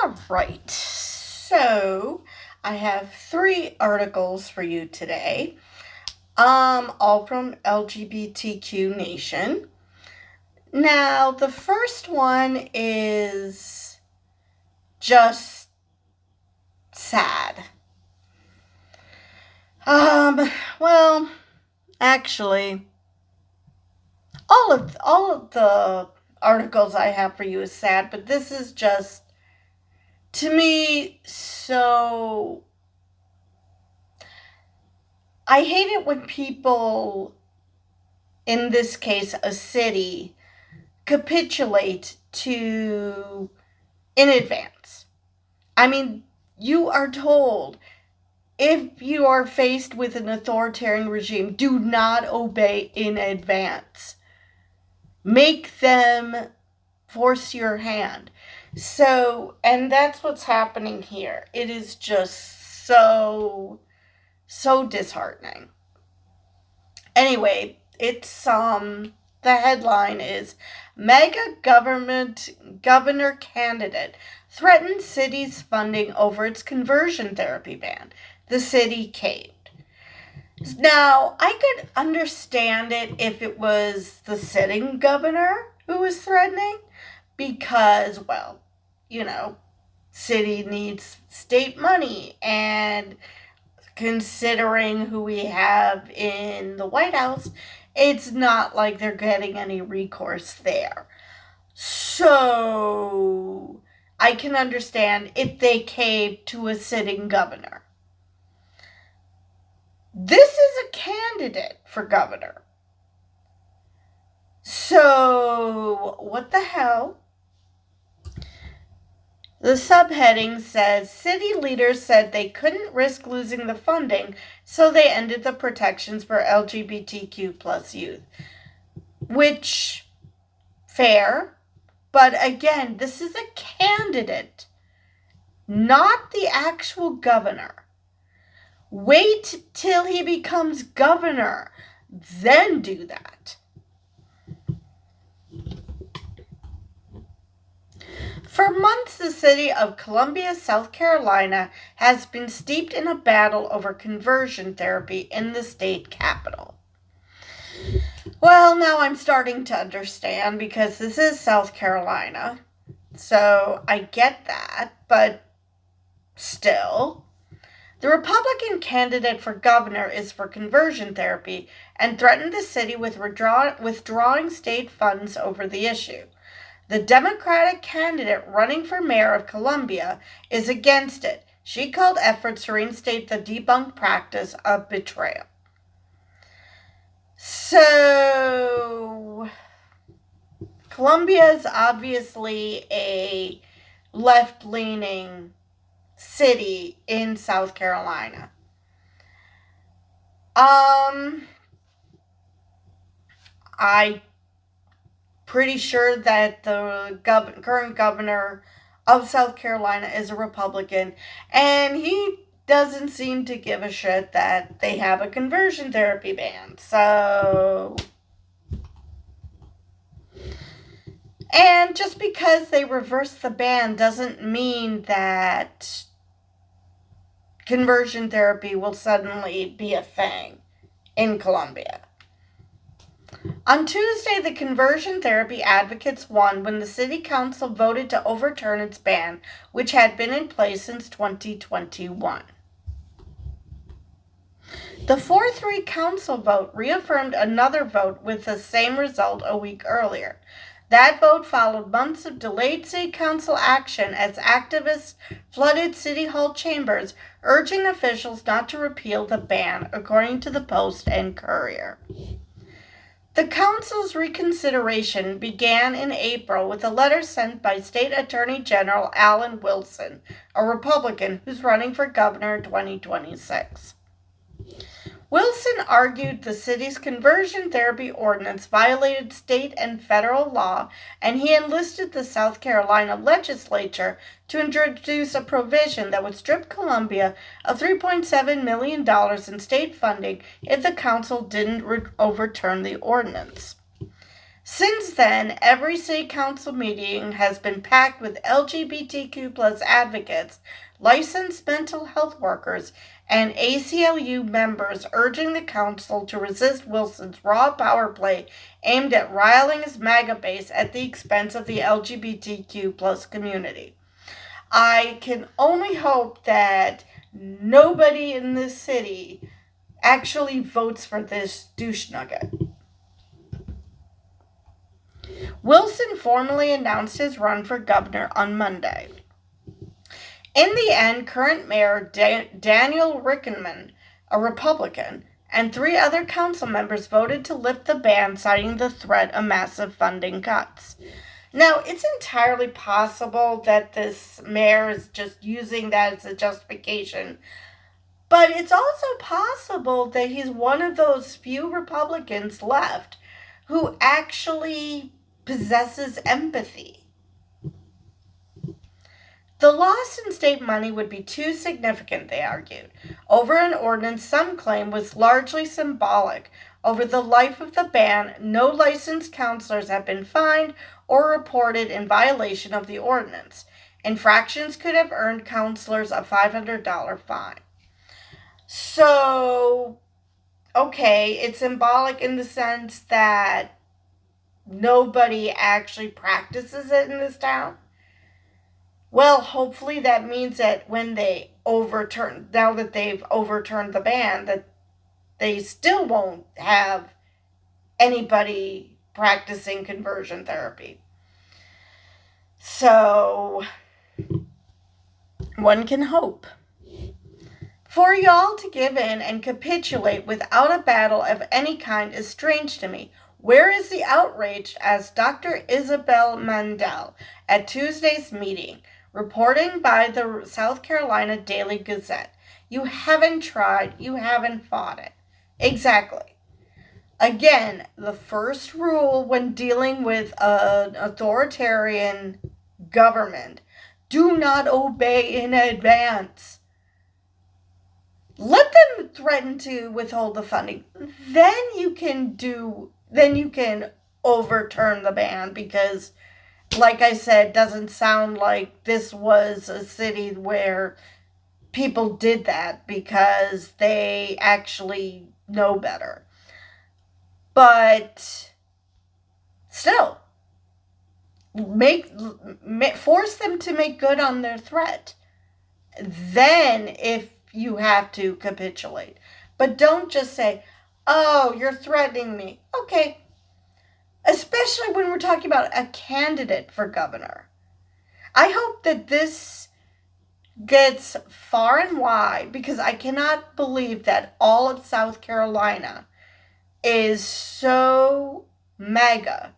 All right, so I have 3 articles for you today, all from LGBTQ Nation. Now, the first one is just sad. Well, actually, all of the articles I have for you is sad, but this is just, to me, so I hate it when people, in this case a city, capitulate to in advance. I mean, you are told, if you are faced with an authoritarian regime, do not obey in advance. Make them force your hand. So, and that's what's happening here. It is just so disheartening. Anyway, it's the headline is MAGA governor candidate threatens city's funding over its conversion therapy ban. The city caved. Now, I could understand it if it was the sitting governor who was threatening, because, well, city needs state money, and considering who we have in the White House, it's not like they're getting any recourse there. So I can understand if they cave to a sitting governor. This is a candidate for governor. So what the hell? The subheading says, city leaders said they couldn't risk losing the funding, so they ended the protections for LGBTQ plus youth. Which, fair, but again, this is a candidate, not the actual governor. Wait till he becomes governor, then do that. For months, the city of Columbia, South Carolina, has been steeped in a battle over conversion therapy in the state capital. Well, now I'm starting to understand, because this is South Carolina, so I get that, but still. The Republican candidate for governor is for conversion therapy and threatened the city with withdrawing state funds over the issue. The Democratic candidate running for mayor of Columbia is against it. She called efforts to reinstate the debunked practice of betrayal. So, Columbia is obviously a left-leaning city in South Carolina. I'm pretty sure that the current governor of South Carolina is a Republican, and he doesn't seem to give a shit that they have a conversion therapy ban. So, and just because they reversed the ban doesn't mean that conversion therapy will suddenly be a thing in Columbia. On Tuesday, the conversion therapy advocates won when the city council voted to overturn its ban, which had been in place since 2021. The 4-3 council vote reaffirmed another vote with the same result a week earlier. That vote followed months of delayed city council action as activists flooded city hall chambers, urging officials not to repeal the ban, according to the Post and Courier. The council's reconsideration began in April with a letter sent by State Attorney General Alan Wilson, a Republican who's running for governor in 2026. Wilson argued the city's conversion therapy ordinance violated state and federal law, and he enlisted the South Carolina legislature to introduce a provision that would strip Columbia of $3.7 million in state funding if the council didn't overturn the ordinance. Since then, every city council meeting has been packed with LGBTQ plus advocates, licensed mental health workers, and ACLU members urging the council to resist Wilson's raw power play aimed at riling his MAGA base at the expense of the LGBTQ plus community. I can only hope that nobody in this city actually votes for this douche nugget. Wilson formally announced his run for governor on Monday. In the end, current mayor Daniel Rickenman, a Republican, and 3 other council members voted to lift the ban, citing the threat of massive funding cuts. Now, it's entirely possible that this mayor is just using that as a justification, but it's also possible that he's one of those few Republicans left who actually possesses empathy. The loss in state money would be too significant, they argued, over an ordinance some claim was largely symbolic. Over the life of the ban, no licensed counselors have been fined or reported in violation of the ordinance. Infractions could have earned counselors a $500 fine. So, okay, it's symbolic in the sense that nobody actually practices it in this town. Well, hopefully that means that when they now that they've overturned the ban, that they still won't have anybody practicing conversion therapy. So, one can hope. For y'all to give in and capitulate without a battle of any kind is strange to me. Where is the outrage? Asked Dr. Isabel Mandel at Tuesday's meeting, reporting by the South Carolina Daily Gazette. You haven't tried, you haven't fought it. Exactly. Again, the first rule when dealing with an authoritarian government, do not obey in advance. Let them threaten to withhold the funding. Then you can overturn the ban, because, like I said, doesn't sound like this was a city where people did that because they actually know better. But still, force them to make good on their threat. Then, if you have to capitulate. But don't just say, oh, you're threatening me. Okay. Especially when we're talking about a candidate for governor. I hope that this gets far and wide, because I cannot believe that all of South Carolina is so MAGA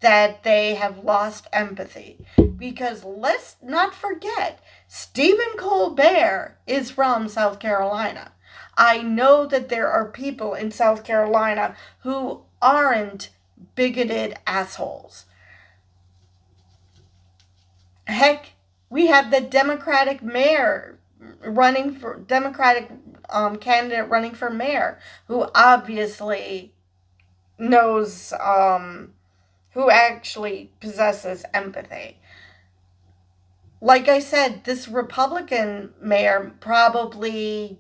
that they have lost empathy. Because let's not forget, Stephen Colbert is from South Carolina. I know that there are people in South Carolina who aren't bigoted assholes. Heck, we have the Democratic candidate running for mayor, who obviously knows, who actually possesses empathy. Like I said, this Republican mayor probably,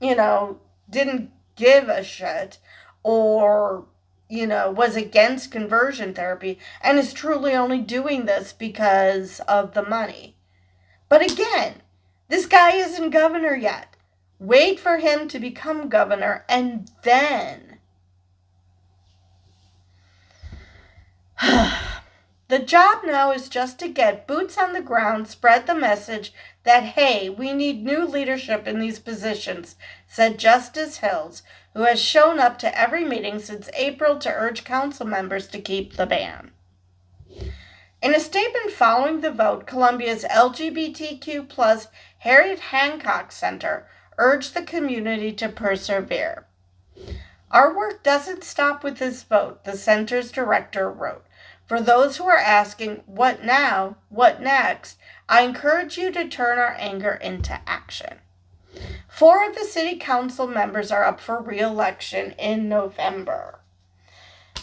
didn't give a shit, or, was against conversion therapy, and is truly only doing this because of the money. But again, this guy isn't governor yet. Wait for him to become governor, and then the job now is just to get boots on the ground, spread the message that, hey, we need new leadership in these positions, said Justice Hills, who has shown up to every meeting since April to urge council members to keep the ban. In a statement following the vote, Columbia's LGBTQ plus Harriet Hancock Center urged the community to persevere. Our work doesn't stop with this vote, the center's director wrote. For those who are asking, what now, what next, I encourage you to turn our anger into action. 4 of the city council members are up for re-election in November.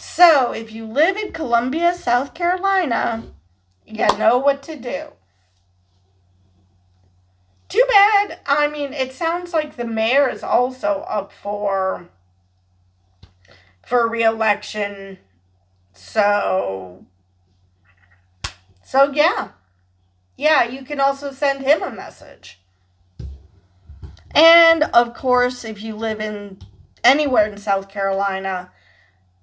So, if you live in Columbia, South Carolina, you know what to do. Too bad. I mean, it sounds like the mayor is also up for re-election. So yeah. Yeah, you can also send him a message. And of course, if you live in anywhere in South Carolina,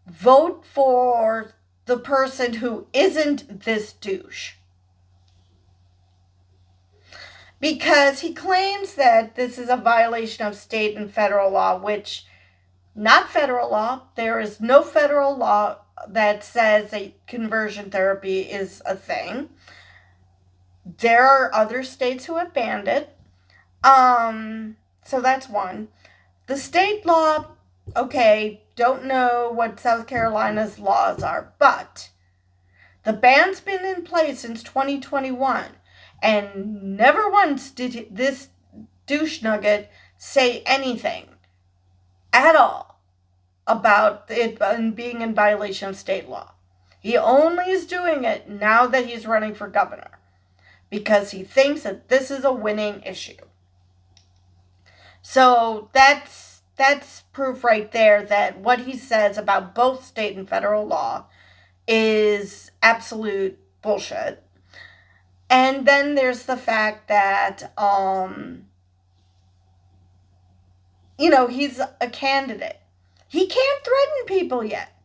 vote for the person who isn't this douche. Because he claims that this is a violation of state and federal law, which, not federal law. There is no federal law that says that conversion therapy is a thing. There are other states who have banned it. So that's one. The state law, okay, don't know what South Carolina's laws are, but the ban's been in place since 2021, and never once did this douche nugget say anything at all about it being in violation of state law. He only is doing it now that he's running for governor because he thinks that this is a winning issue. So that's proof right there that what he says about both state and federal law is absolute bullshit. And then there's the fact that he's a candidate. He can't threaten people yet.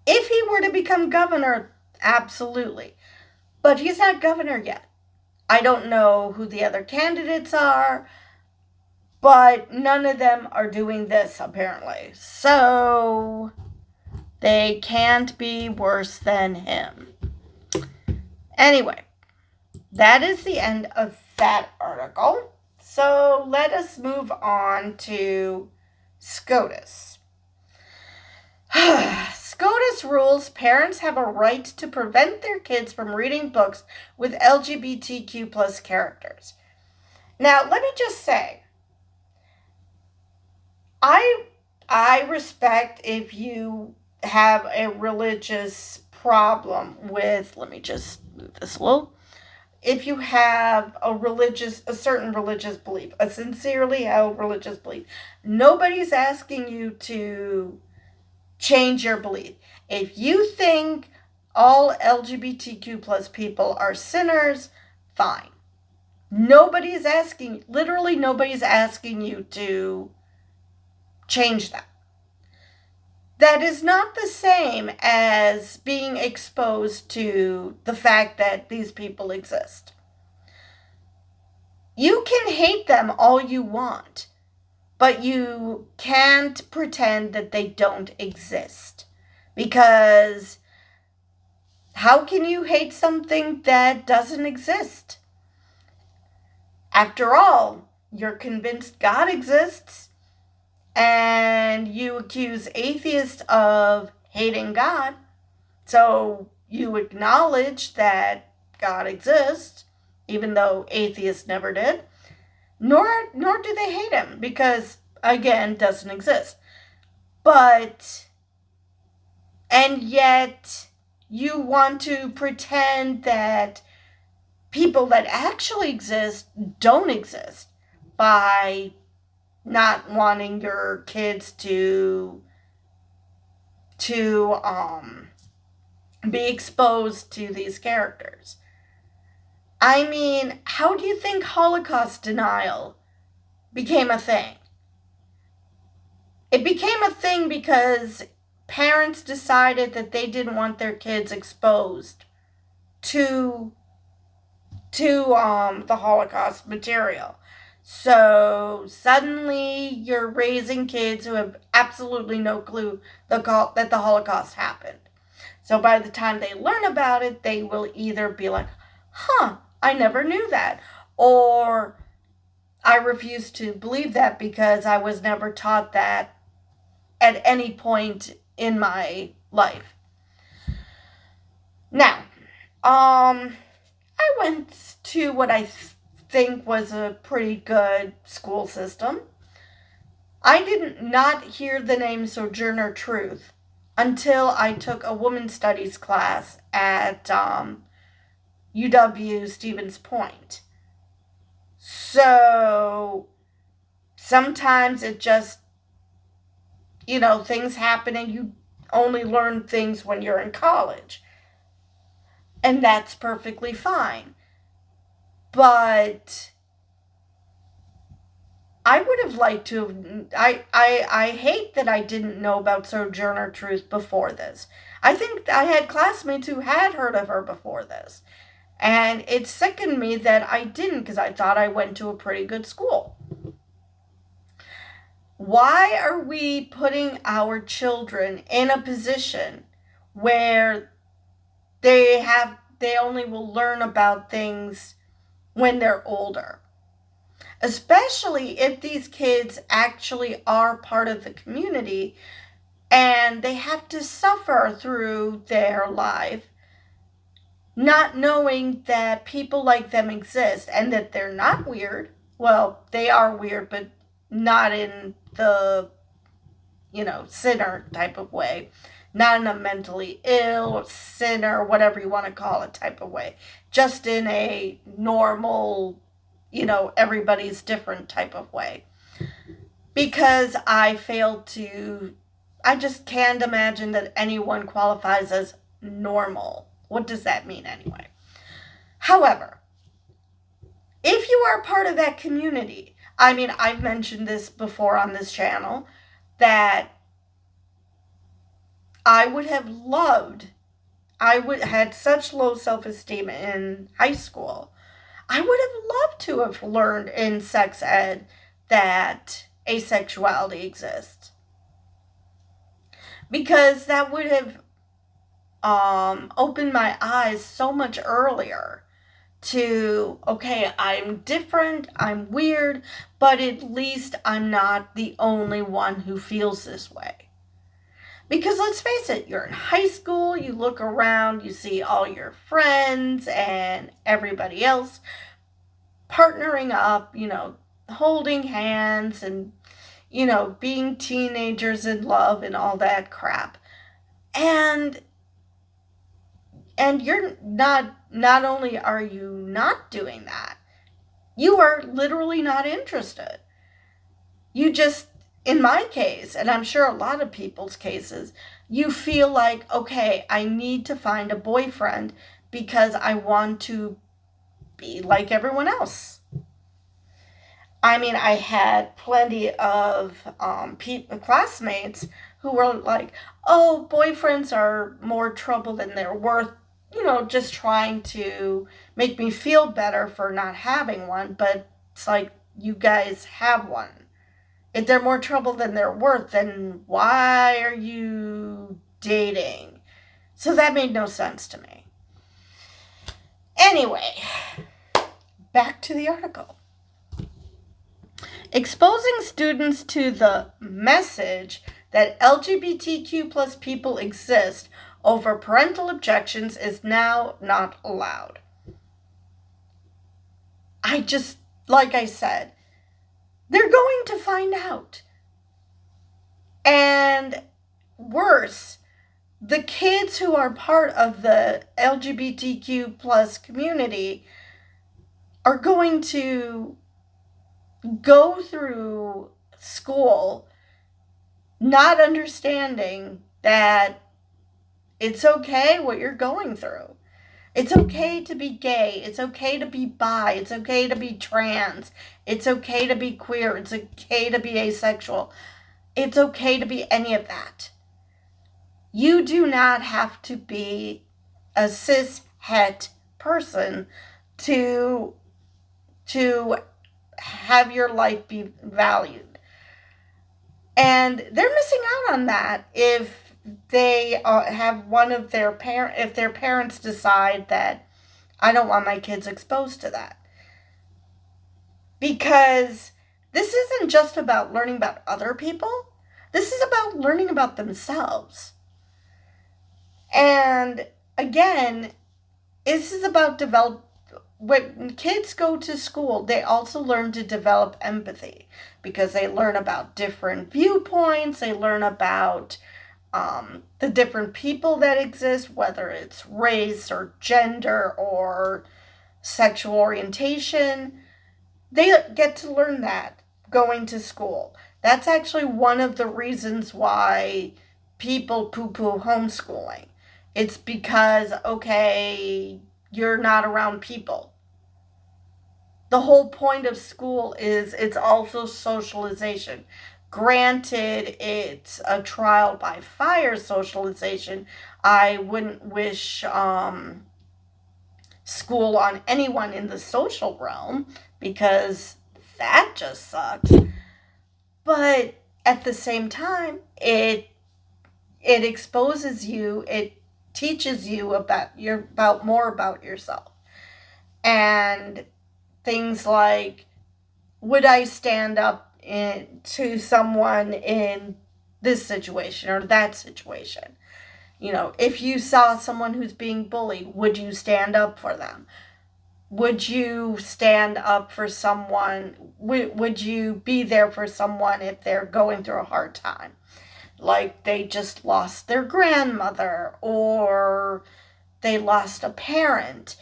If he were to become governor, absolutely. But he's not governor yet. I don't know who the other candidates are, but none of them are doing this, apparently. So they can't be worse than him. Anyway, that is the end of that article. So let us move on to SCOTUS. SCOTUS rules parents have a right to prevent their kids from reading books with LGBTQ plus characters. Now, let me just say, I respect if you have a religious problem with, let me just move this a little. If you have a certain religious belief, a sincerely held religious belief, nobody's asking you to change your belief. If you think all LGBTQ plus people are sinners, fine. Nobody's asking you to change that. That is not the same as being exposed to the fact that these people exist. You can hate them all you want, but you can't pretend that they don't exist. Because how can you hate something that doesn't exist? After all, you're convinced God exists, and you accuse atheists of hating God. So you acknowledge that God exists, even though atheists never did. Nor do they hate him, because, again, doesn't exist. And yet, you want to pretend that people that actually exist don't exist by not wanting your kids to be exposed to these characters. I mean, how do you think Holocaust denial became a thing? It became a thing because parents decided that they didn't want their kids exposed to the Holocaust material. So suddenly you're raising kids who have absolutely no clue that the Holocaust happened. So by the time they learn about it, they will either be like, I never knew that. Or, I refuse to believe that because I was never taught that at any point in my life. Now, I went to what I think was a pretty good school system. I did not hear the name Sojourner Truth until I took a women's studies class at UW Stevens Point. So sometimes it just, things happen and you only learn things when you're in college. And that's perfectly fine. But I would have liked to. I hate that I didn't know about Sojourner Truth before this. I think I had classmates who had heard of her before this. And it sickened me that I didn't, because I thought I went to a pretty good school. Why are we putting our children in a position where they only will learn about things when they're older? Especially if these kids actually are part of the community and they have to suffer through their life not knowing that people like them exist and that they're not weird. Well, they are weird, but not in the, sinner type of way. Not in a mentally ill, sinner, whatever you want to call it type of way. Just in a normal, everybody's different type of way. Because I just can't imagine that anyone qualifies as normal. What does that mean anyway? However, if you are part of that community, I've mentioned this before on this channel, that I had such low self-esteem in high school. I would have loved to have learned in sex ed that asexuality exists. Because that would have opened my eyes so much earlier to, okay, I'm different, I'm weird, but at least I'm not the only one who feels this way. Because let's face it, you're in high school, you look around, you see all your friends and everybody else partnering up, holding hands and, being teenagers in love and all that crap. And you're not only are you not doing that, you are literally not interested. You just, in my case, and I'm sure a lot of people's cases, you feel like, okay, I need to find a boyfriend because I want to be like everyone else. I had plenty of classmates who were like, oh, boyfriends are more trouble than they're worth, just trying to make me feel better for not having one. But it's like, you guys have one. If they're more trouble than they're worth, then why are you dating? So that made no sense to me. Anyway, back to the article. Exposing students to the message that LGBTQ plus people exist over parental objections is now not allowed. Like I said, they're going to find out. And worse, the kids who are part of the LGBTQ plus community are going to go through school not understanding that it's okay what you're going through. It's okay to be gay. It's okay to be bi. It's okay to be trans. It's okay to be queer. It's okay to be asexual. It's okay to be any of that. You do not have to be a cis-het person to have your life be valued. And they're missing out on that if they have one of their if their parents decide that I don't want my kids exposed to that. Because this isn't just about learning about other people. This is about learning about themselves. And again, this is about when kids go to school, they also learn to develop empathy because they learn about different viewpoints. They learn about the different people that exist, whether it's race or gender or sexual orientation. They get to learn that going to school. That's actually one of the reasons why people poo poo homeschooling. It's because, okay, you're not around people. The whole point of school is it's also socialization. Granted, it's a trial by fire socialization. I wouldn't wish school on anyone in the social realm because that just sucks. But at the same time, it exposes you, it teaches you about more about yourself. And things like, would I stand up to someone in this situation or that situation? You know, if you saw someone who's being bullied, would you stand up for them? Would you stand up for someone? Would you be there for someone if they're going through a hard time? Like they just lost their grandmother, or they lost a parent,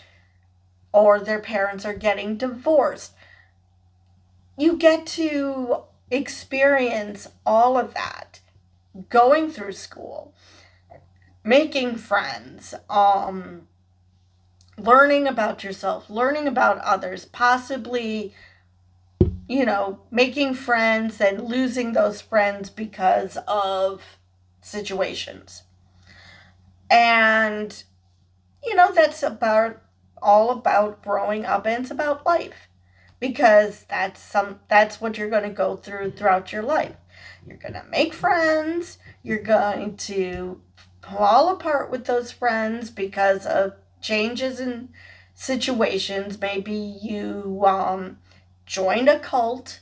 or their parents are getting divorced. You get to experience all of that going through school, making friends, learning about yourself, learning about others, possibly, you know, making friends and losing those friends because of situations. And, you know, that's all about growing up, and it's about life. Because that's what you're going to go throughout your life. You're going to make friends, you're going to fall apart with those friends because of changes in situations. Maybe you joined a cult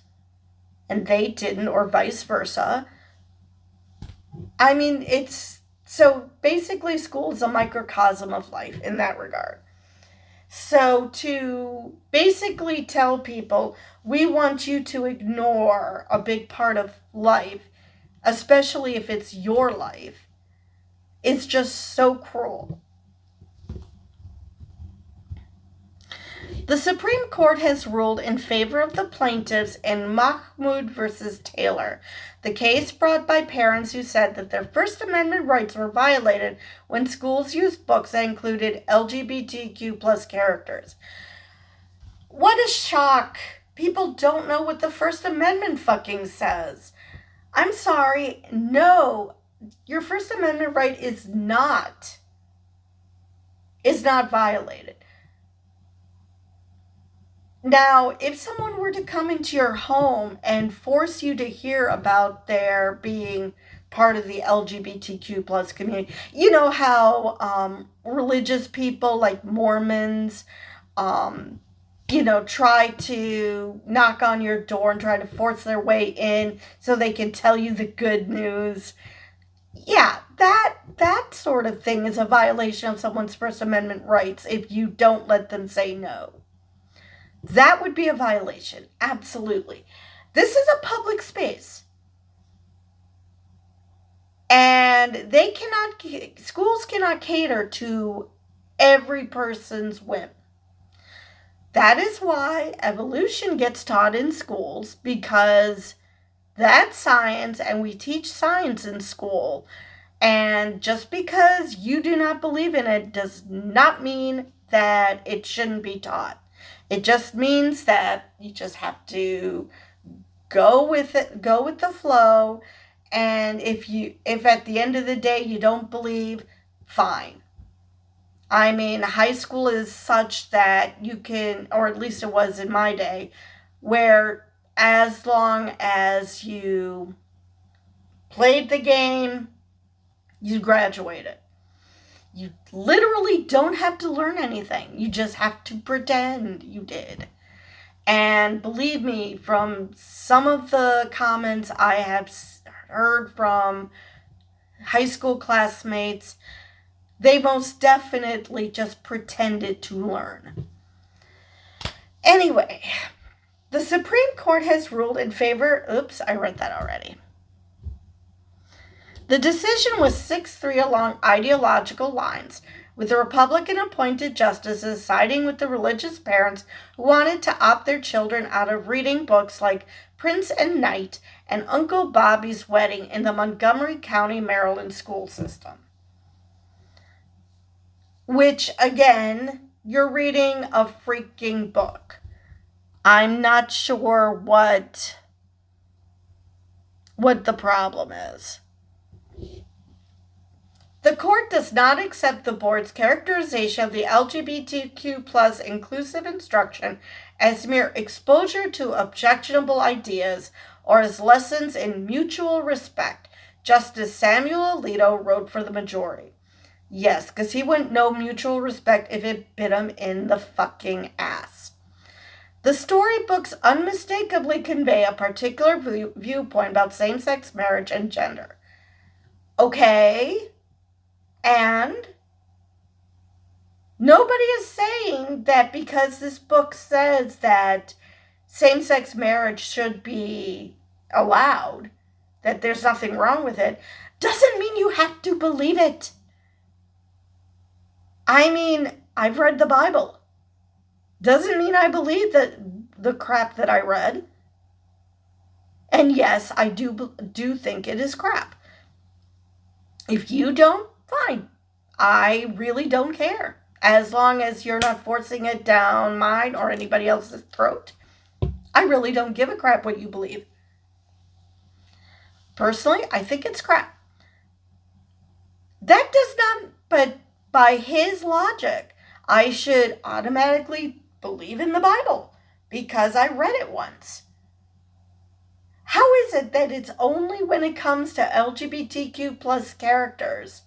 and they didn't, or vice versa. I mean, it's so basically school is a microcosm of life in that regard. So to basically tell people, we want you to ignore a big part of life, especially if it's your life, it's just so cruel. The Supreme Court has ruled in favor of the plaintiffs in Mahmoud versus Taylor, the case brought by parents who said that their First Amendment rights were violated when schools used books that included LGBTQ plus characters. What a shock! People don't know what the First Amendment fucking says. I'm sorry, no. Your First Amendment right is not violated. Now, if someone were to come into your home and force you to hear about their being part of the LGBTQ plus community, you know how religious people like Mormons, try to knock on your door and try to force their way in so they can tell you the good news. Yeah, that sort of thing is a violation of someone's First Amendment rights if you don't let them say no. That would be a violation, absolutely. This is a public space. And schools cannot cater to every person's whim. That is why evolution gets taught in schools, because that's science and we teach science in school. And just because you do not believe in it does not mean that it shouldn't be taught. It just means that you just have to go with it, go with the flow. And if at the end of the day you don't believe, fine. I mean, high school is such that you can, or at least it was in my day, where as long as you played the game, you graduated. You literally don't have to learn anything. You just have to pretend you did. And believe me, from some of the comments I have heard from high school classmates, they most definitely just pretended to learn. Anyway, the Supreme Court has ruled in favor. Oops, I read that already. The decision was 6-3 along ideological lines, with the Republican-appointed justices siding with the religious parents who wanted to opt their children out of reading books like Prince and Knight and Uncle Bobby's Wedding in the Montgomery County, Maryland school system. Which, again, you're reading a freaking book. I'm not sure what the problem is. The court does not accept the board's characterization of the LGBTQ plus inclusive instruction as mere exposure to objectionable ideas or as lessons in mutual respect. Justice Samuel Alito wrote for the majority. Yes, because he wouldn't know mutual respect if it bit him in the fucking ass. The storybooks unmistakably convey a particular viewpoint about same-sex marriage and gender. Okay, and nobody is saying that because this book says that same-sex marriage should be allowed, that there's nothing wrong with it, doesn't mean you have to believe it. I mean, I've read the Bible. Doesn't mean I believe the crap that I read. And yes, I do think it is crap. If you don't, fine. I really don't care. As long as you're not forcing it down mine or anybody else's throat. I really don't give a crap what you believe. Personally, I think it's crap. That does not, but by his logic, I should automatically believe in the Bible because I read it once. How is it that it's only when it comes to LGBTQ plus characters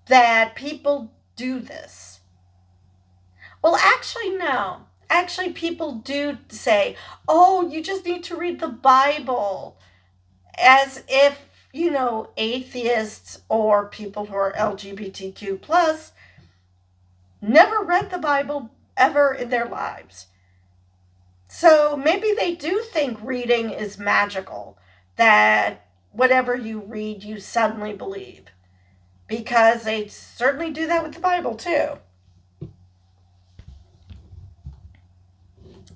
that people do this? Well, actually, no. Actually, people do say, oh, you just need to read the Bible, as if, atheists or people who are LGBTQ plus never read the Bible ever in their lives. So maybe they do think reading is magical, that whatever you read, you suddenly believe. Because they certainly do that with the Bible, too.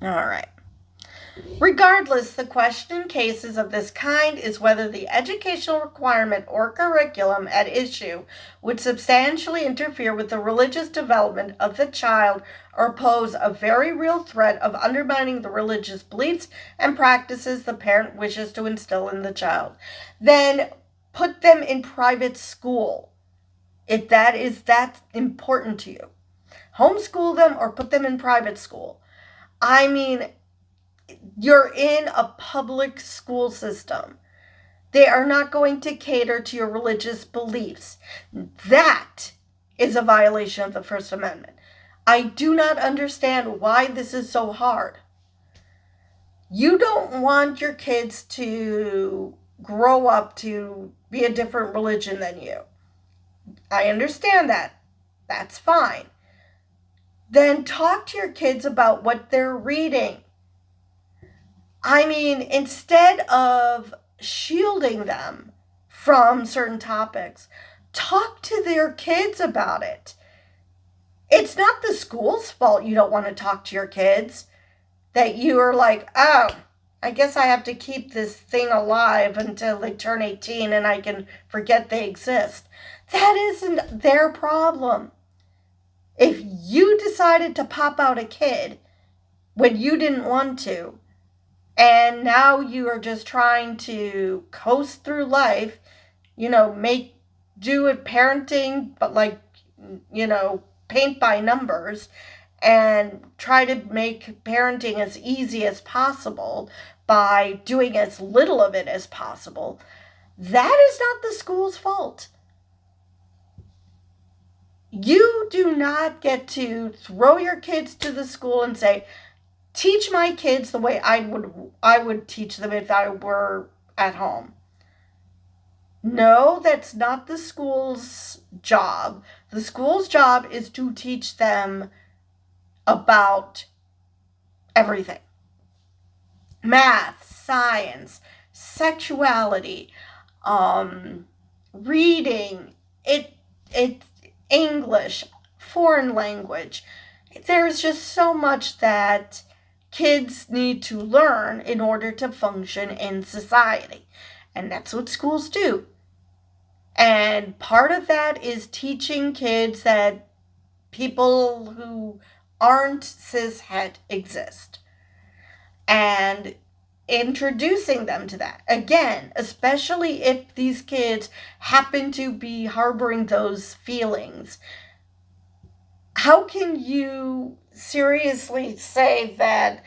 All right. Regardless, the question in cases of this kind is whether the educational requirement or curriculum at issue would substantially interfere with the religious development of the child or pose a very real threat of undermining the religious beliefs and practices the parent wishes to instill in the child. Then put them in private school, if that is that important to you. Homeschool them or put them in private school. I mean, you're in a public school system. They are not going to cater to your religious beliefs. That is a violation of the First Amendment. I do not understand why this is so hard. You don't want your kids to grow up to be a different religion than you. I understand that. That's fine. Then talk to your kids about what they're reading. I mean, instead of shielding them from certain topics, talk to their kids about it. It's not the school's fault you don't want to talk to your kids, that you are like, oh, I guess I have to keep this thing alive until they turn 18 and I can forget they exist. That isn't their problem. If you decided to pop out a kid when you didn't want to, and now you are just trying to coast through life, do it parenting, but paint by numbers, and try to make parenting as easy as possible by doing as little of it as possible. That is not the school's fault. You do not get to throw your kids to the school and say, teach my kids the way I would teach them if I were at home. No, that's not the school's job. The school's job is to teach them about everything. Math, science, sexuality, reading, it's English, foreign language. There's just so much that kids need to learn in order to function in society. And that's what schools do. And part of that is teaching kids that people who aren't cishet exist. And introducing them to that. Again, especially if these kids happen to be harboring those feelings. How can you seriously say that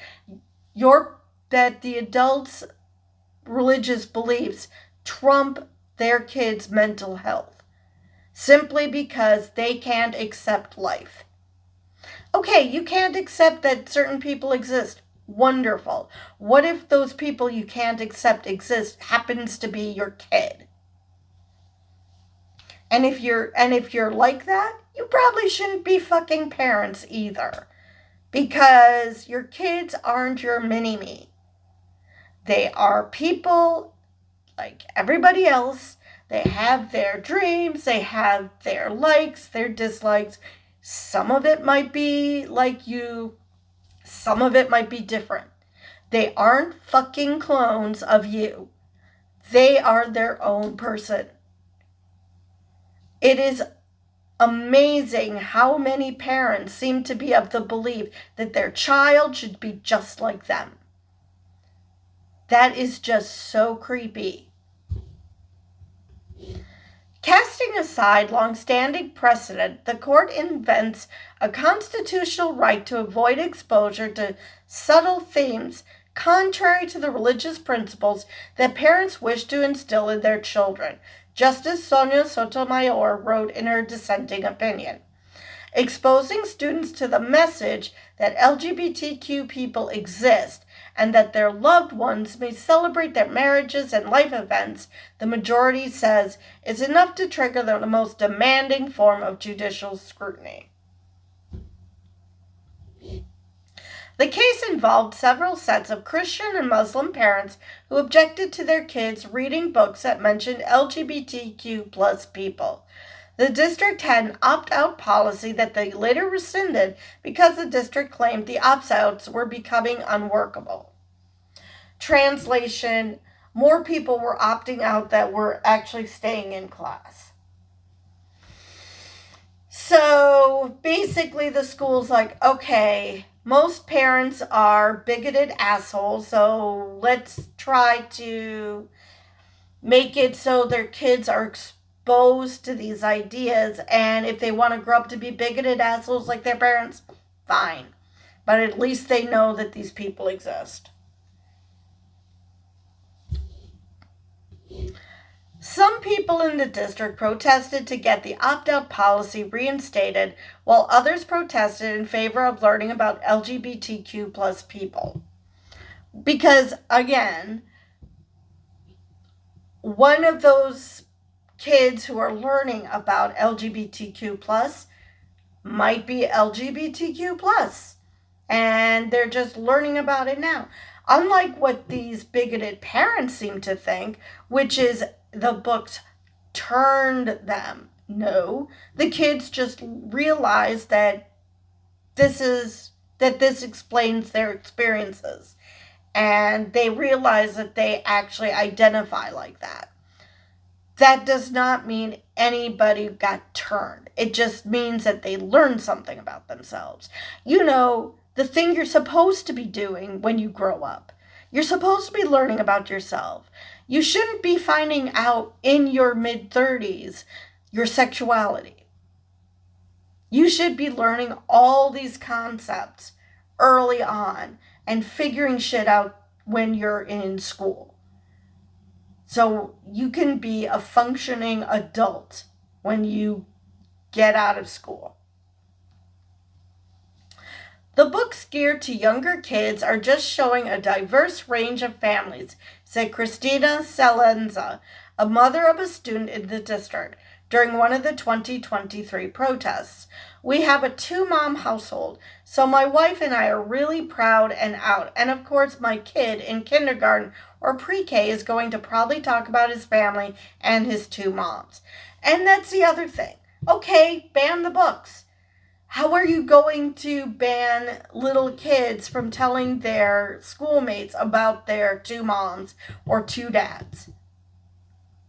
the adults' religious beliefs trump their kids' mental health simply because they can't accept life? Okay, you can't accept that certain people exist. Wonderful. What if those people you can't accept exist happens to be your kid? And if you're like that, you probably shouldn't be fucking parents either. Because your kids aren't your mini-me. They are people like everybody else. They have their dreams, they have their likes, their dislikes. Some of it might be like you, some of it might be different. They aren't fucking clones of you. They are their own person. It is amazing how many parents seem to be of the belief that their child should be just like them. That is just so creepy. Casting aside long-standing precedent, the court invents a constitutional right to avoid exposure to subtle themes contrary to the religious principles that parents wish to instill in their children, Justice Sonia Sotomayor wrote in her dissenting opinion. Exposing students to the message that LGBTQ people exist and that their loved ones may celebrate their marriages and life events, the majority says, is enough to trigger the most demanding form of judicial scrutiny. The case involved several sets of Christian and Muslim parents who objected to their kids reading books that mentioned LGBTQ plus people. The district had an opt-out policy that they later rescinded because the district claimed the opt-outs were becoming unworkable. Translation: more people were opting out that were actually staying in class. So basically the school's like, okay, most parents are bigoted assholes, so let's try to make it so their kids are exposed to these ideas, and if they want to grow up to be bigoted assholes like their parents, fine. But at least they know that these people exist. Some people in the district protested to get the opt-out policy reinstated, while others protested in favor of learning about LGBTQ plus people. Because, again, one of those kids who are learning about LGBTQ plus might be LGBTQ plus, and they're just learning about it now. Unlike what these bigoted parents seem to think, which is the books turned them. No, the kids just realized that this explains their experiences, and they realize that they actually identify like that. That does not mean anybody got turned. It just means that they learned something about themselves. You know, the thing you're supposed to be doing when you grow up. You're supposed to be learning about yourself. You shouldn't be finding out in your mid-30s your sexuality. You should be learning all these concepts early on and figuring shit out when you're in school. So you can be a functioning adult when you get out of school. The books geared to younger kids are just showing a diverse range of families, said Christina Salenza, a mother of a student in the district. during one of the 2023 protests. We have a two-mom household, so my wife and I are really proud and out. And of course, my kid in kindergarten or pre-K is going to probably talk about his family and his two moms. And that's the other thing. Okay, ban the books. How are you going to ban little kids from telling their schoolmates about their two moms or two dads?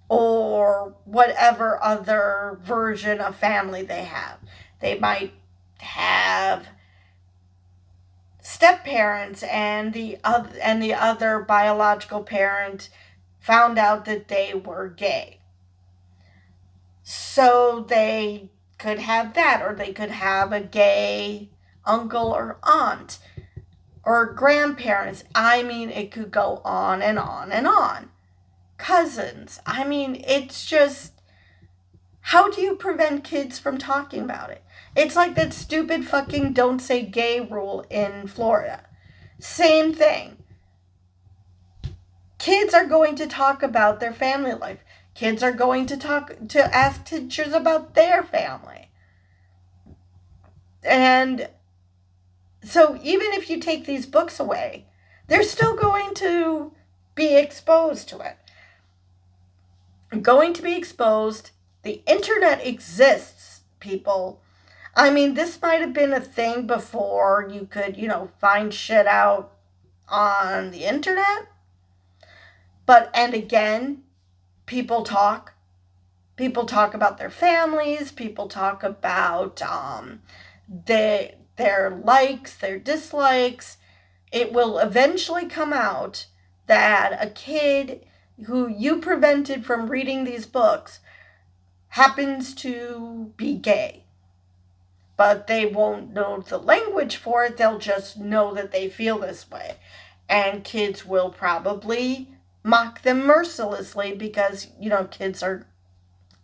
Or whatever other version of family they have. They might have step-parents and the other biological parent found out that they were gay. So they could have that, or they could have a gay uncle or aunt or grandparents. I mean, it could go on and on and on. Cousins. I mean, it's just, how do you prevent kids from talking about it? It's like that stupid fucking don't say gay rule in Florida. Same thing. Kids are going to talk about their family life. Kids are going to ask teachers about their family. And so even if you take these books away, they're still going to be exposed to it. Going to be exposed. The internet exists, people. I mean, this might have been a thing before you could, find shit out on the internet. But, and again, people talk. People talk about their families. People talk about their likes, their dislikes. It will eventually come out that a kid who you prevented from reading these books happens to be gay. But they won't know the language for it. They'll just know that they feel this way. And kids will probably mock them mercilessly because, kids are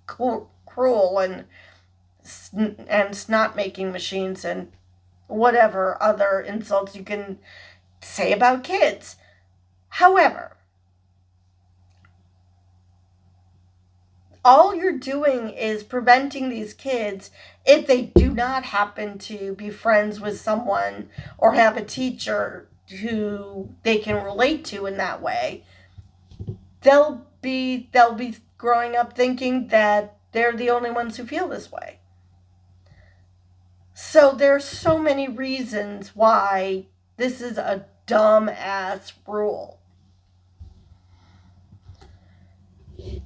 cruel and snot-making machines and whatever other insults you can say about kids. However, all you're doing is preventing these kids, if they do not happen to be friends with someone or have a teacher who they can relate to in that way, they'll be growing up thinking that they're the only ones who feel this way. So there's so many reasons why this is a dumb-ass rule.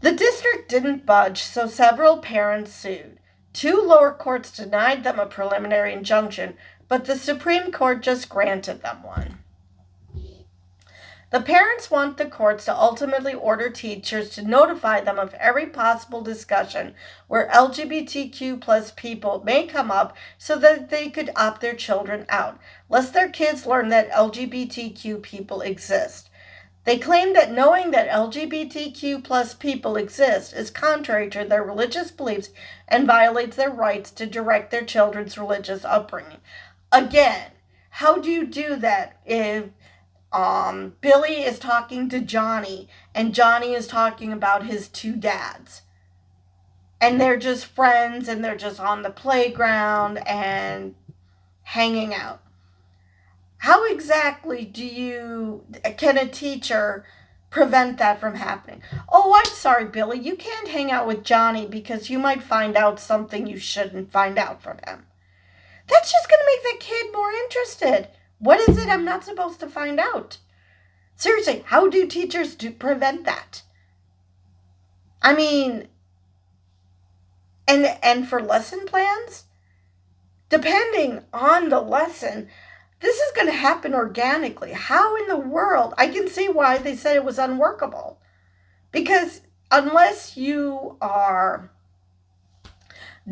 The district didn't budge, so several parents sued. 2 lower courts denied them a preliminary injunction, but the Supreme Court just granted them one. The parents want the courts to ultimately order teachers to notify them of every possible discussion where LGBTQ plus people may come up so that they could opt their children out, lest their kids learn that LGBTQ people exist. They claim that knowing that LGBTQ plus people exist is contrary to their religious beliefs and violates their rights to direct their children's religious upbringing. Again, how do you do that if Billy is talking to Johnny and Johnny is talking about his 2 dads? And they're just friends and they're just on the playground and hanging out. How exactly can a teacher prevent that from happening? Oh, I'm sorry, Billy, you can't hang out with Johnny because you might find out something you shouldn't find out from him. That's just going to make that kid more interested. What is it I'm not supposed to find out? Seriously, how do teachers prevent that? I mean, and for lesson plans, depending on the lesson, this is going to happen organically. How in the world? I can see why they said it was unworkable. Because unless you are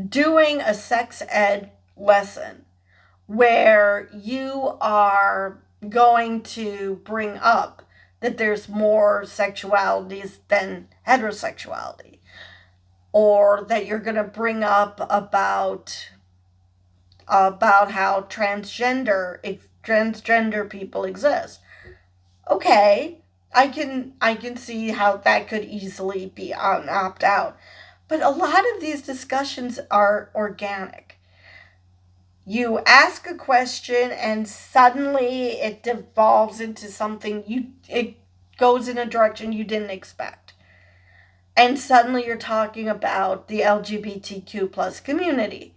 doing a sex ed lesson where you are going to bring up that there's more sexualities than heterosexuality, or that you're going to bring up about how transgender people exist. Okay, I can see how that could easily be an opt-out. But a lot of these discussions are organic. You ask a question and suddenly it devolves into something it goes in a direction you didn't expect. And suddenly you're talking about the LGBTQ plus community.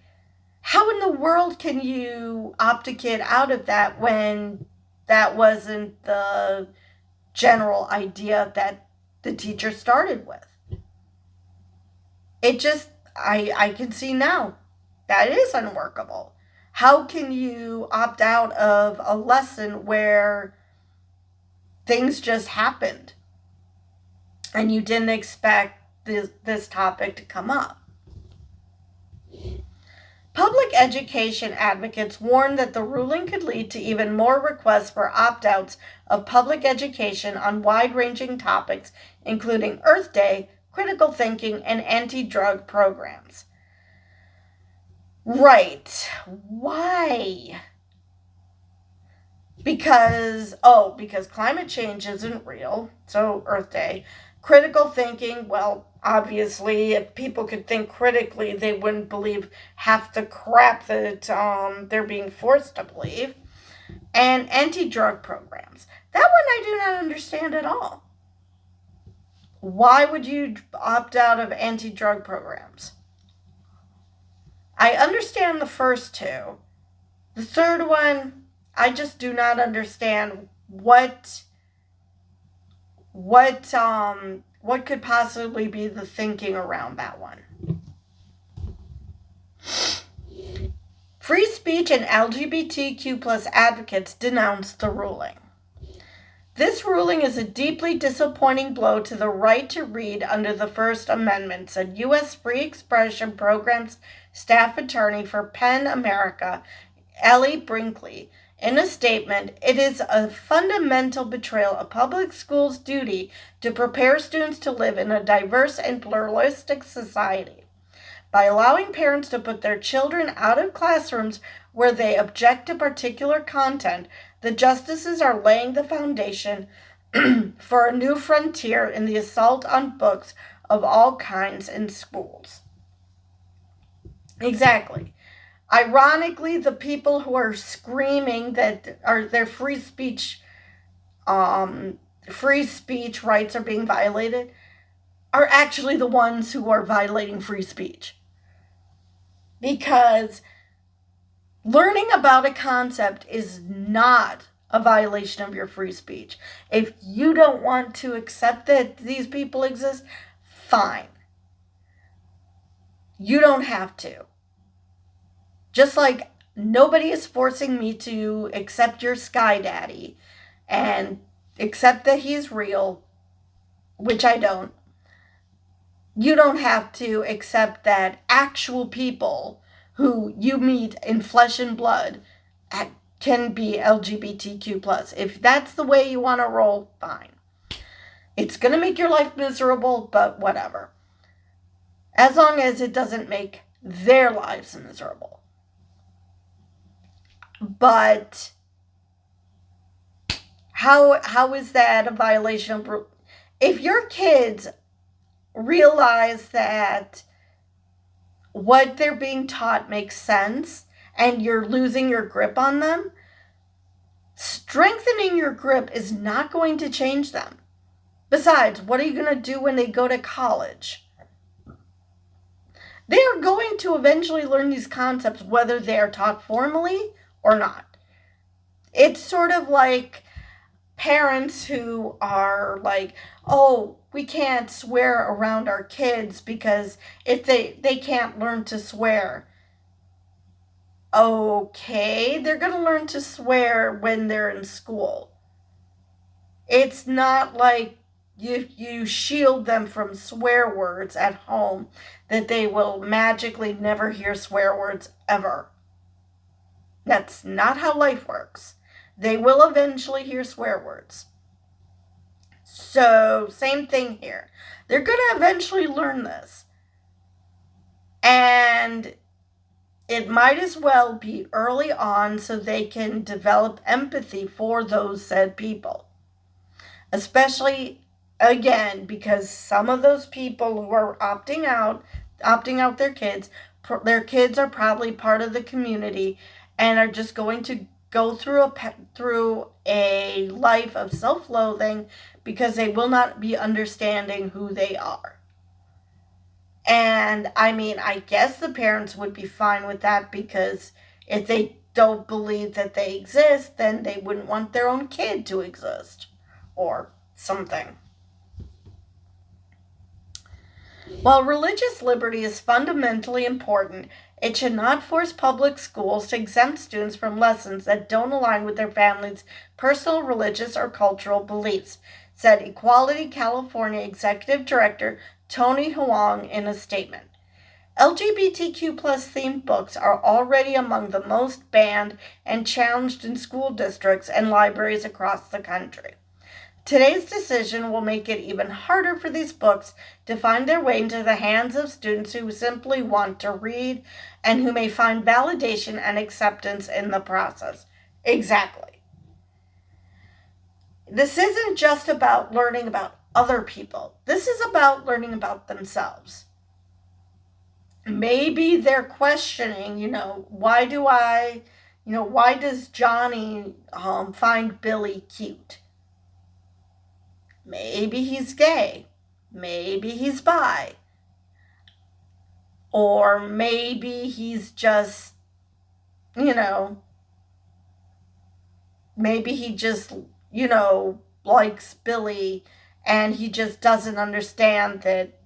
How in the world can you opt a kid out of that when that wasn't the general idea that the teacher started with? It just, I can see now that is unworkable. How can you opt out of a lesson where things just happened and you didn't expect this topic to come up? Public education advocates warn that the ruling could lead to even more requests for opt-outs of public education on wide-ranging topics, including Earth Day, critical thinking, and anti-drug programs. Right. Why? Because climate change isn't real, so Earth Day. Critical thinking, well, obviously, if people could think critically, they wouldn't believe half the crap that they're being forced to believe. And anti-drug programs. That one I do not understand at all. Why would you opt out of anti-drug programs? I understand the first two. The third one, I just do not understand what could possibly be the thinking around that one. Free speech and LGBTQ plus advocates denounced the ruling. This ruling is a deeply disappointing blow to the right to read under the First Amendment, said U.S. Free Expression Program's staff attorney for PEN America, Ellie Brinkley. In a statement, it is a fundamental betrayal of public schools' duty to prepare students to live in a diverse and pluralistic society. By allowing parents to put their children out of classrooms where they object to particular content, the justices are laying the foundation for a new frontier in the assault on books of all kinds in schools. Exactly. Ironically, the people who are screaming that their free speech rights are being violated are actually the ones who are violating free speech. Because learning about a concept is not a violation of your free speech. If you don't want to accept that these people exist, fine. You don't have to. Just like nobody is forcing me to accept your Sky Daddy and accept that he's real, which I don't. You don't have to accept that actual people who you meet in flesh and blood can be LGBTQ+. If that's the way you want to roll, fine. It's going to make your life miserable, but whatever. As long as it doesn't make their lives miserable. But how is that a violation of... If your kids realize that what they're being taught makes sense and you're losing your grip on them, strengthening your grip is not going to change them. Besides, what are you going to do when they go to college? They are going to eventually learn these concepts whether they are taught formally or not. It's sort of like parents who are like, oh, we can't swear around our kids because if they can't learn to swear. Okay, they're going to learn to swear when they're in school. It's not like you shield them from swear words at home that they will magically never hear swear words ever. That's not how life works. They will eventually hear swear words. So, same thing here. They're going to eventually learn this. And it might as well be early on so they can develop empathy for those said people. Especially, again, because some of those people who are opting out, opting out their kids. Their kids are probably part of the community and are just going to go through a life of self-loathing because they will not be understanding who they are. And I mean, I guess the parents would be fine with that, because if they don't believe that they exist, then they wouldn't want their own kid to exist or something. While religious liberty is fundamentally important, it should not force public schools to exempt students from lessons that don't align with their family's personal religious or cultural beliefs, said Equality California Executive Director Tony Huang in a statement. LGBTQ plus themed books are already among the most banned and challenged in school districts and libraries across the country. Today's decision will make it even harder for these books to find their way into the hands of students who simply want to read and who may find validation and acceptance in the process. Exactly. This isn't just about learning about other people. This is about learning about themselves. Maybe they're questioning, why does Johnny find Billy cute? Maybe he's gay. Maybe he's bi. Or maybe he's just, maybe he just, likes Billy, and he just doesn't understand that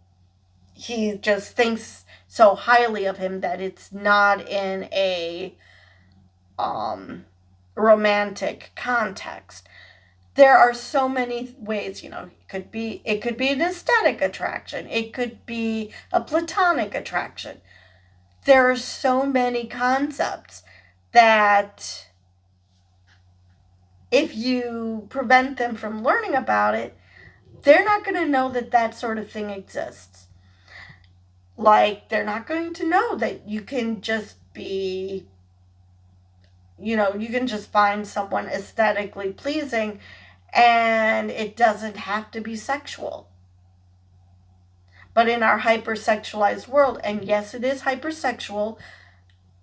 he just thinks so highly of him that it's not in a romantic context. There are so many ways, it could be an aesthetic attraction. It could be a platonic attraction. There are so many concepts that if you prevent them from learning about it, they're not going to know that that sort of thing exists. Like, they're not going to know that you can just be, you can just find someone aesthetically pleasing and it doesn't have to be sexual. But in our hypersexualized world, and yes, it is hypersexual,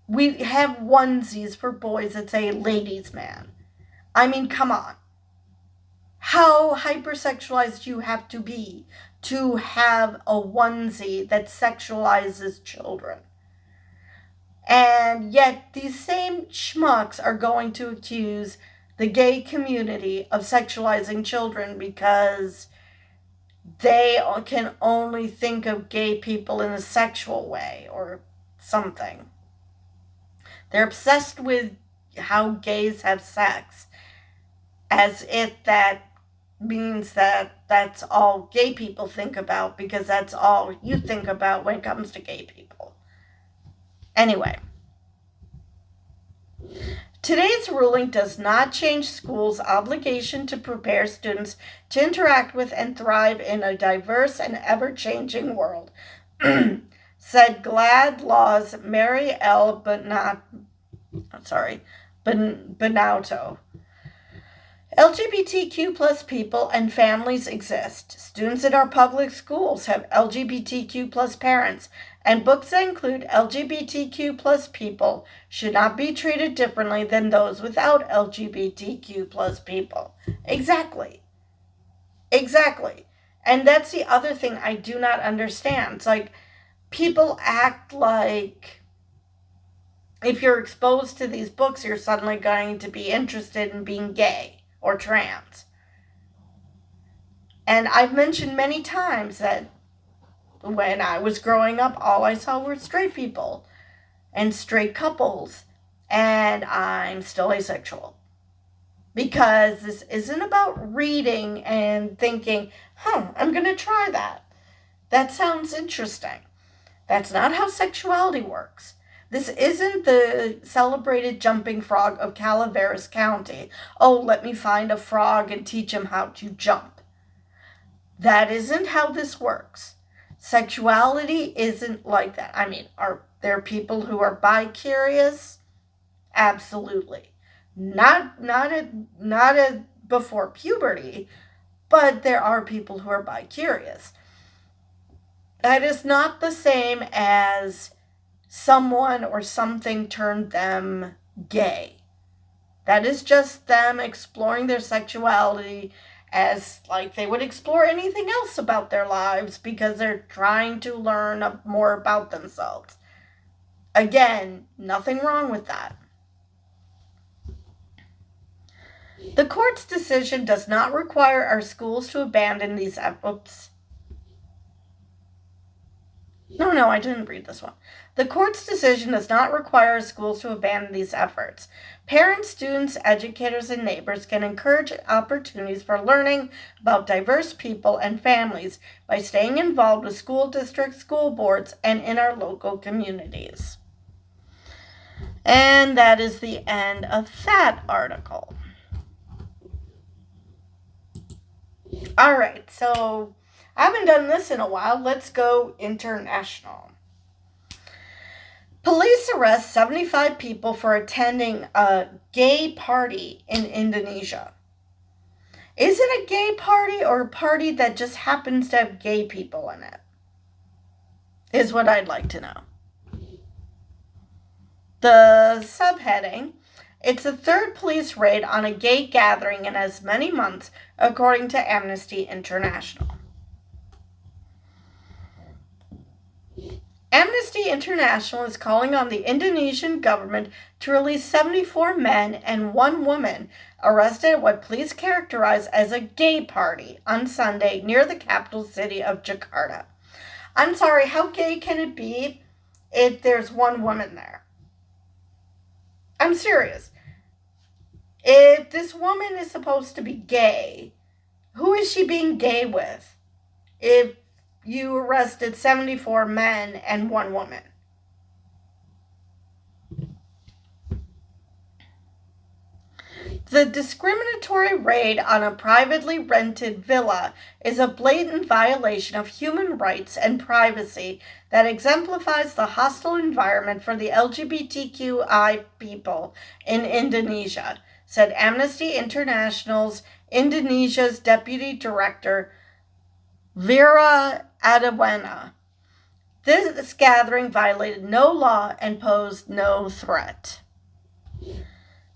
we have onesies for boys that say ladies' man. I mean, come on. How hypersexualized do you have to be to have a onesie that sexualizes children? And yet these same schmucks are going to accuse the gay community of sexualizing children because they can only think of gay people in a sexual way or something. They're obsessed with how gays have sex, as if that means that that's all gay people think about, because that's all you think about when it comes to gay people. Anyway, today's ruling does not change schools' obligation to prepare students to interact with and thrive in a diverse and ever-changing world, said GLAD Law's Mary L. Benauto. LGBTQ plus people and families exist. Students in our public schools have LGBTQ plus parents, and books that include LGBTQ plus people should not be treated differently than those without LGBTQ plus people. Exactly. And that's the other thing I do not understand. It's like, people act like if you're exposed to these books, you're suddenly going to be interested in being gay or trans. And I've mentioned many times that when I was growing up, all I saw were straight people and straight couples, and I'm still asexual. Because this isn't about reading and thinking, I'm going to try that. That sounds interesting. That's not how sexuality works. This isn't the celebrated jumping frog of Calaveras County. Oh, let me find a frog and teach him how to jump. That isn't how this works. Sexuality isn't like that. I mean, are there people who are bi-curious? Absolutely. Not before puberty, but there are people who are bi-curious. That is not the same as someone or something turned them gay. That is just them exploring their sexuality as like they would explore anything else about their lives because they're trying to learn more about themselves. Again, nothing wrong with that. The court's decision does not require our schools to abandon these efforts. No, I didn't read this one. The court's decision does not require schools to abandon these efforts. Parents, students, educators, and neighbors can encourage opportunities for learning about diverse people and families by staying involved with school districts, school boards, and in our local communities. And that is the end of that article. All right, so I haven't done this in a while. Let's go international. Police arrest 75 people for attending a gay party in Indonesia. Is it a gay party or a party that just happens to have gay people in it? Is what I'd like to know. The subheading, it's the third police raid on a gay gathering in as many months, according to Amnesty International. Amnesty International is calling on the Indonesian government to release 74 men and 1 woman arrested at what police characterize as a gay party on Sunday near the capital city of Jakarta. I'm sorry, how gay can it be if there's 1 woman there? I'm serious. If this woman is supposed to be gay, who is she being gay with? If you arrested 74 men and 1 woman. The discriminatory raid on a privately rented villa is a blatant violation of human rights and privacy that exemplifies the hostile environment for the LGBTQI people in Indonesia, said Amnesty International's Indonesia's Deputy Director, Vera Adewena. This gathering violated no law and posed no threat.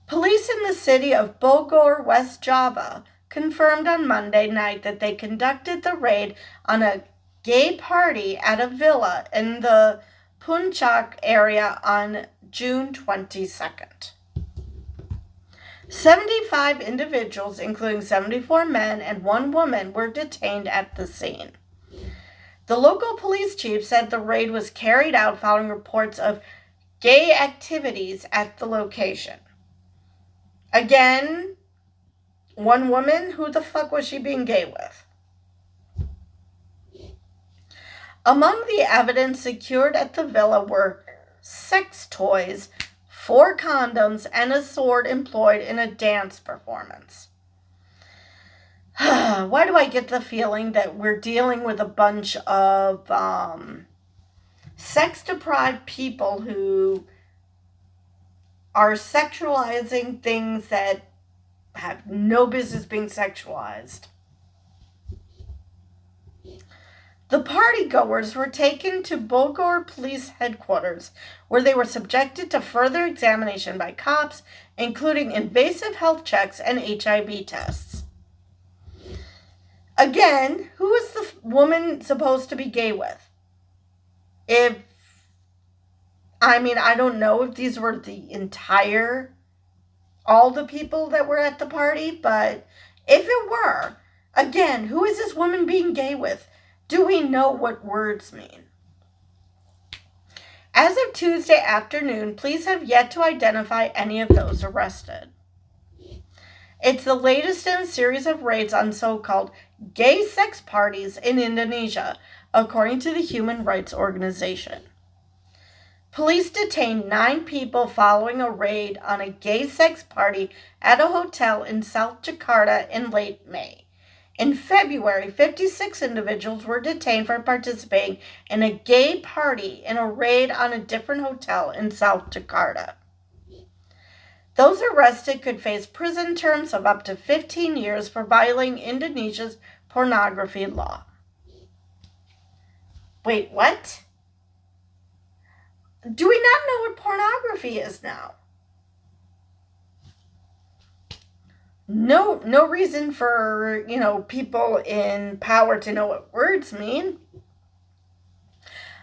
Police in the city of Bogor, West Java, confirmed on Monday night that they conducted the raid on a gay party at a villa in the Puncak area on June 22nd. 75 individuals, including 74 men and 1 woman, were detained at the scene. The local police chief said the raid was carried out following reports of gay activities at the location. Again, 1 woman, who the fuck was she being gay with? Among the evidence secured at the villa were sex toys, 4 condoms, and a sword employed in a dance performance. Why do I get the feeling that we're dealing with a bunch of sex-deprived people who are sexualizing things that have no business being sexualized? The partygoers were taken to Bogor Police Headquarters, where they were subjected to further examination by cops, including invasive health checks and HIV tests. Again, who is the woman supposed to be gay with? I don't know if these were all the people that were at the party, but if it were, again, who is this woman being gay with? Do we know what words mean? As of Tuesday afternoon, police have yet to identify any of those arrested. It's the latest in a series of raids on so-called gay sex parties in Indonesia, according to the Human Rights Organization. Police detained 9 people following a raid on a gay sex party at a hotel in South Jakarta in late May. In February, 56 individuals were detained for participating in a gay party in a raid on a different hotel in South Jakarta. Those arrested could face prison terms of up to 15 years for violating Indonesia's pornography law. Wait, what? Do we not know what pornography is now? No reason for, people in power to know what words mean.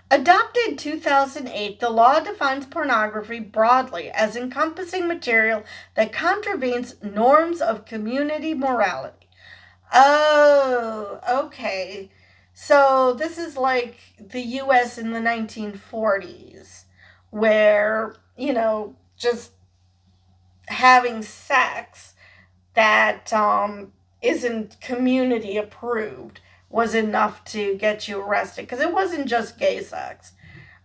Adopted in 2008, the law defines pornography broadly as encompassing material that contravenes norms of community morality. Oh, okay. So this is like the US in the 1940s, where, just having sex that isn't community approved was enough to get you arrested. Because it wasn't just gay sex.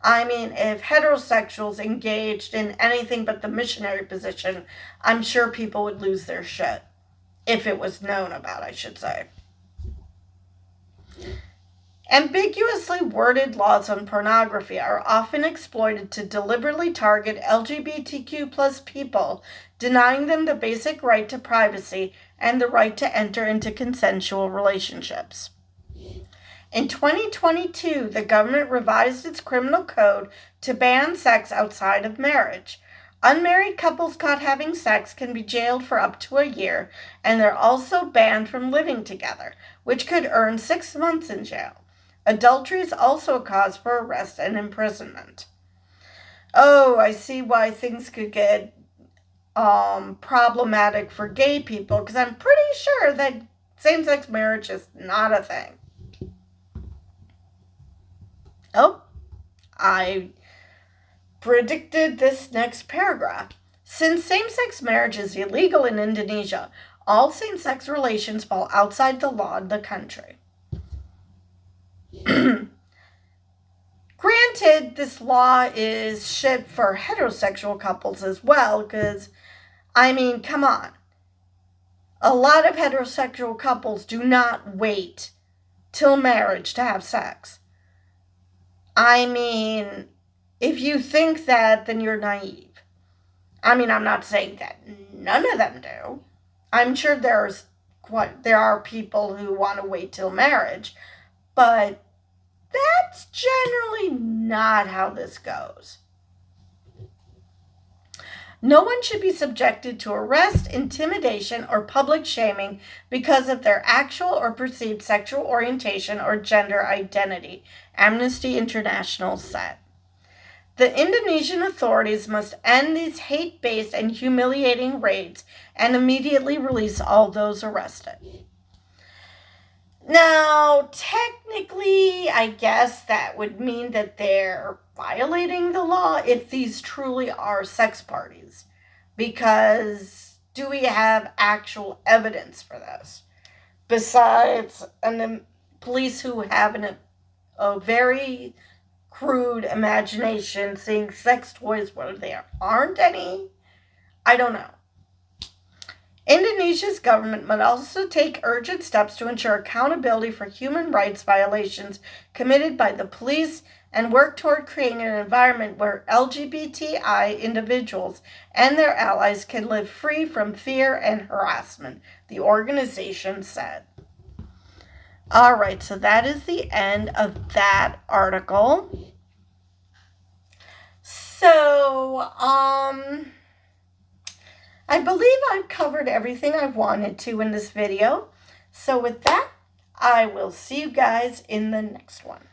I mean, if heterosexuals engaged in anything but the missionary position, I'm sure people would lose their shit. If it was known about, I should say. Ambiguously worded laws on pornography are often exploited to deliberately target LGBTQ plus people, denying them the basic right to privacy and the right to enter into consensual relationships. In 2022, the government revised its criminal code to ban sex outside of marriage. Unmarried couples caught having sex can be jailed for up to a year, and they're also banned from living together, which could earn 6 months in jail. Adultery is also a cause for arrest and imprisonment. Oh, I see why things could get problematic for gay people, because I'm pretty sure that same-sex marriage is not a thing. Oh, I predicted this next paragraph. Since same-sex marriage is illegal in Indonesia, all same-sex relations fall outside the law of the country. Granted, this law is shit for heterosexual couples as well, because, come on. A lot of heterosexual couples do not wait till marriage to have sex. If you think that, then you're naive. I'm not saying that none of them do. I'm sure there are people who want to wait till marriage, but that's generally not how this goes. No one should be subjected to arrest, intimidation, or public shaming because of their actual or perceived sexual orientation or gender identity, Amnesty International said. The Indonesian authorities must end these hate-based and humiliating raids and immediately release all those arrested. Now, technically, I guess that would mean that they're violating the law if these truly are sex parties. Because do we have actual evidence for this? Besides police who have a very crude imagination seeing sex toys where there aren't any? I don't know. Indonesia's government must also take urgent steps to ensure accountability for human rights violations committed by the police and work toward creating an environment where LGBTI individuals and their allies can live free from fear and harassment, the organization said. All right, so that is the end of that article. So, I believe I've covered everything I wanted to in this video. So with that, I will see you guys in the next one.